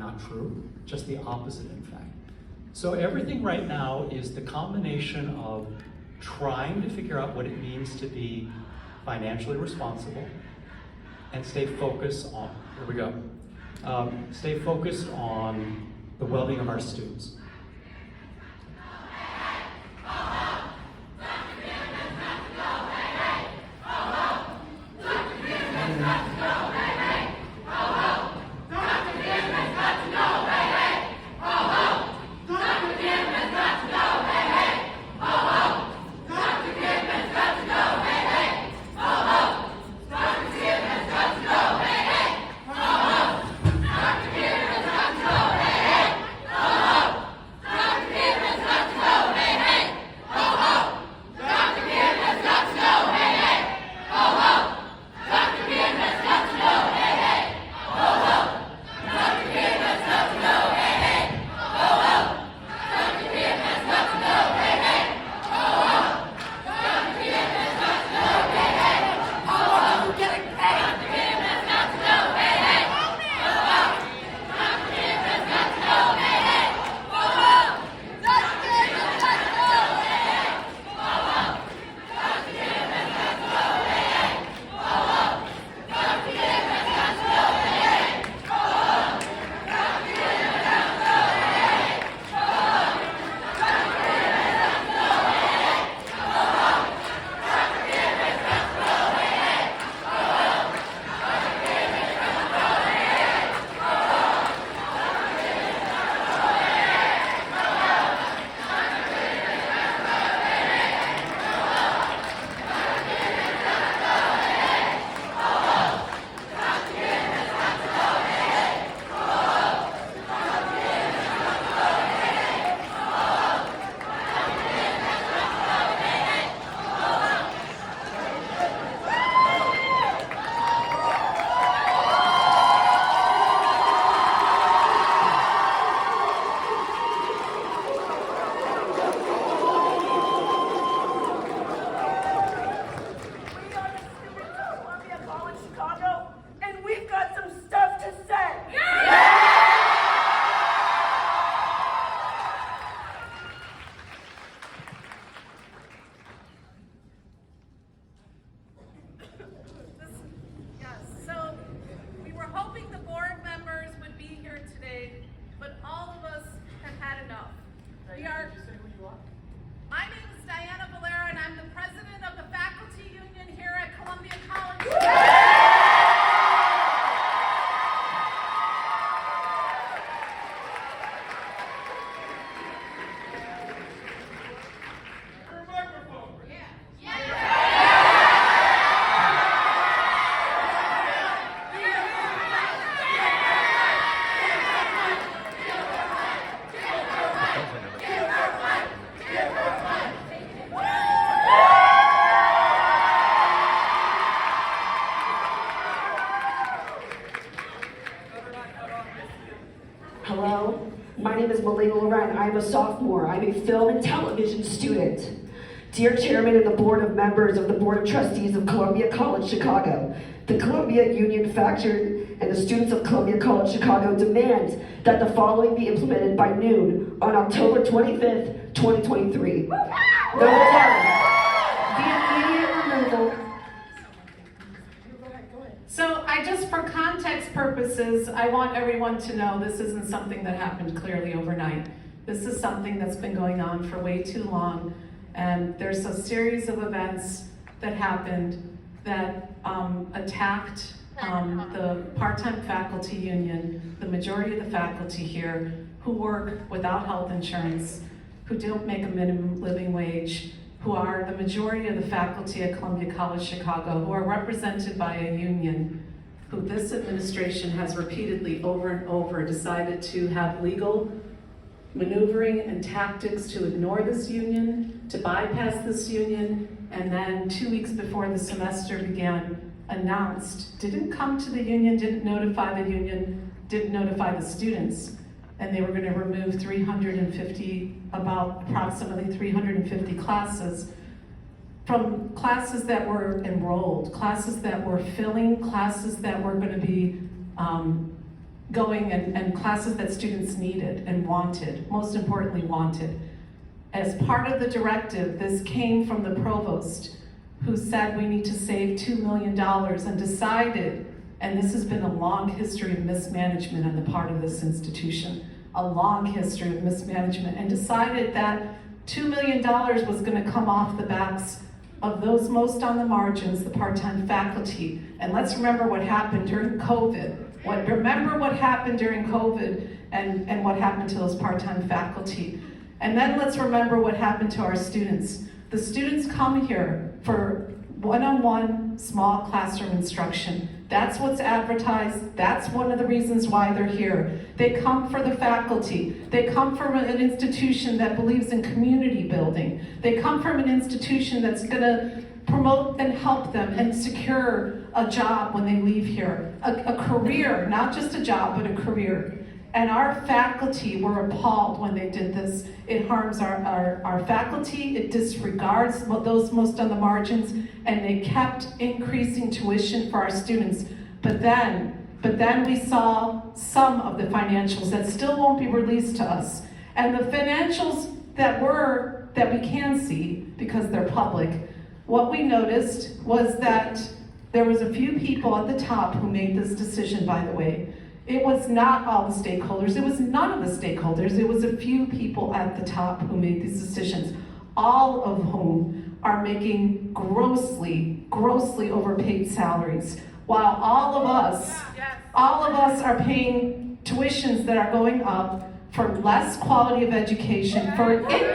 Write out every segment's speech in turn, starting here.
Not true, just the opposite in fact. So everything right now is the combination of trying to figure out what it means to be financially responsible and stay focused on, here we go, stay focused on the well-being of our students. Hello, my name is Melina Loren. I'm a sophomore. I'm a film and television student. Dear Chairman and the Board of Members of the Board of Trustees of Columbia College Chicago, the Columbia Union Faction and the students of Columbia College Chicago demand that the following be implemented by noon on October 25th, 2023. Number one, the immediate removal. So for context purposes, I want everyone to know this isn't something that happened clearly overnight. This is something that's been going on for way too long, and there's a series of events that happened that attacked the part-time faculty union, the majority of the faculty here, who work without health insurance, who don't make a minimum living wage, who are the majority of the faculty at Columbia College Chicago, who are represented by a union, who this administration has repeatedly over and over decided to have legal maneuvering and tactics to ignore this union, to bypass this union, and then 2 weeks before the semester began, announced, didn't come to the union, didn't notify the union, didn't notify the students, and they were going to remove approximately 350 classes from classes that were enrolled, classes that were filling, classes that were going to be going and classes that students needed and wanted, most importantly wanted. As part of the directive, this came from the provost, who said we need to save $2 million and decided, and this has been a long history of mismanagement on the part of this institution, a long history of mismanagement, and decided that $2 million was going to come off the backs of those most on the margins, the part-time faculty. And let's remember what happened during COVID. Remember what happened during COVID and what happened to those part-time faculty. And then let's remember what happened to our students. The students come here for one-on-one small classroom instruction. That's what's advertised. That's one of the reasons why they're here. They come for the faculty. They come from an institution that believes in community building. They come from an institution that's going to promote and help them and secure a job when they leave here. A career, not just a job, but a career. And our faculty were appalled when they did this. It harms our faculty, it disregards those most on the margins, and they kept increasing tuition for our students. But then we saw some of the financials that still won't be released to us. And the financials that we can see, because they're public, what we noticed was that there was a few people at the top who made this decision, by the way. It was not all the stakeholders, it was none of the stakeholders, it was a few people at the top who made these decisions, all of whom are making grossly overpaid salaries, while all of us are paying tuitions that are going up for less quality of education, for increasing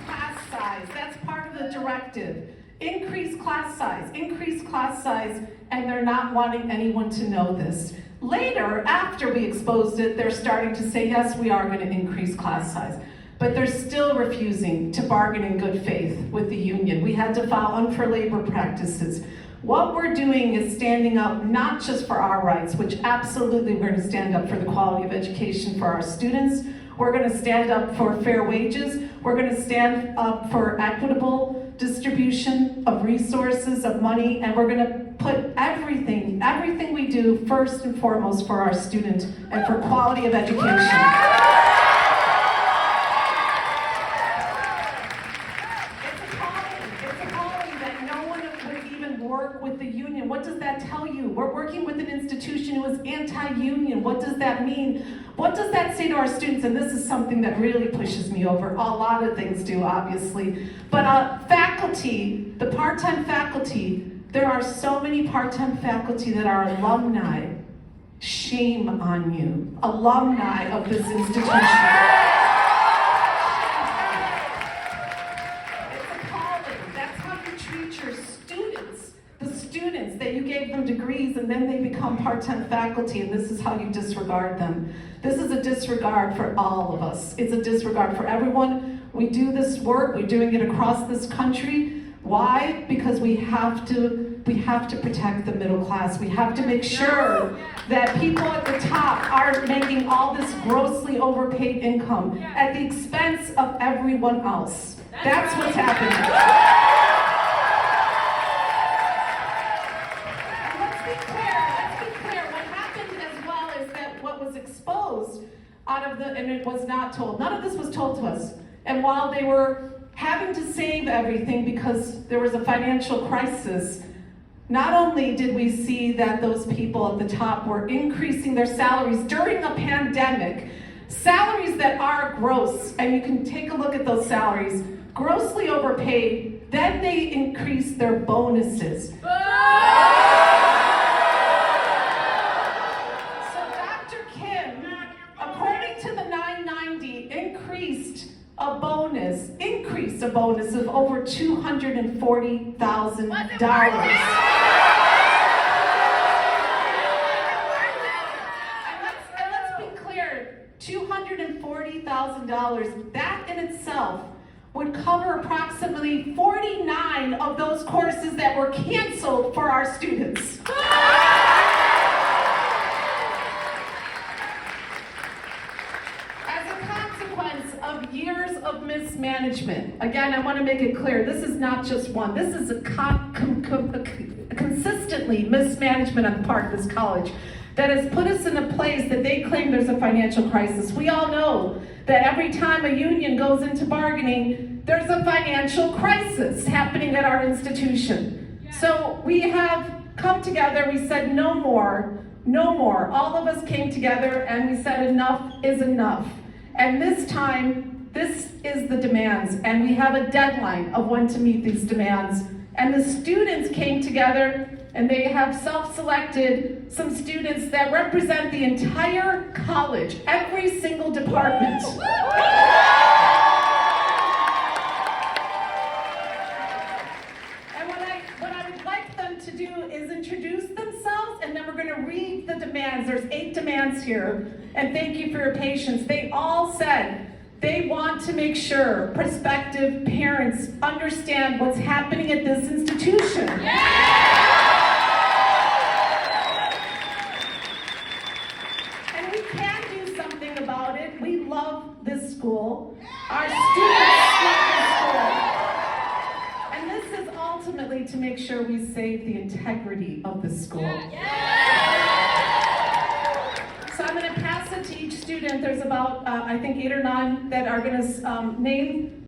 class size. That's part of the directive. Increase class size, and they're not wanting anyone to know this. Later, after we exposed it, they're starting to say, yes, we are going to increase class size. But they're still refusing to bargain in good faith with the union. We had to file unfair labor practices. What we're doing is standing up not just for our rights, which absolutely we're going to stand up for the quality of education for our students. We're going to stand up for fair wages. We're going to stand up for equitable distribution of resources, of money, and we're going to put everything we do first and foremost for our students and for quality of education. With the union. What does that tell you? We're working with an institution who is anti-union. What does that mean? What does that say to our students? And this is something that really pushes me over. A lot of things do, obviously. But faculty, the part-time faculty, there are so many part-time faculty that are alumni. Shame on you. Alumni of this institution. That you gave them degrees and then they become part-time faculty, and this is how you disregard them. This is a disregard for all of us. It's a disregard for everyone. We do this work, we're doing it across this country. Why? Because we have to protect the middle class. We have to make sure that people at the top aren't making all this grossly overpaid income at the expense of everyone else. That's what's happening. And it was not told. None of this was told to us. And while they were having to save everything because there was a financial crisis, not only did we see that those people at the top were increasing their salaries during a pandemic, salaries that are gross, and you can take a look at those salaries, grossly overpaid, then they increased their bonuses. Increased a bonus of over $240,000. And let's be clear, $240,000, that in itself would cover approximately 49 of those courses that were canceled for our students. Years of mismanagement. mismanagement. Again, I want to make it clear, this is not just one. This is a consistently mismanagement on the part of this college that has put us in a place that they claim there's a financial crisis. We all know that every time a union goes into bargaining, there's a financial crisis happening at our institution. So we have come together, we said no more, no more. All of us came together and we said enough is enough. And this time, this is the demands, and we have a deadline of when to meet these demands. And the students came together and they have self-selected some students that represent the entire college, every single department. And what I would like them to do is introduce themselves, and then we're going to read the demands. There's 8 demands here, and thank you for your patience. They all said they want to make sure prospective parents understand what's happening at this institution. And we can do something about it. We love this school. Our students love this school. And this is ultimately to make sure we save the integrity of the school. So I'm going to pass it to each student. There's about, I think, 8 or 9 that are going to name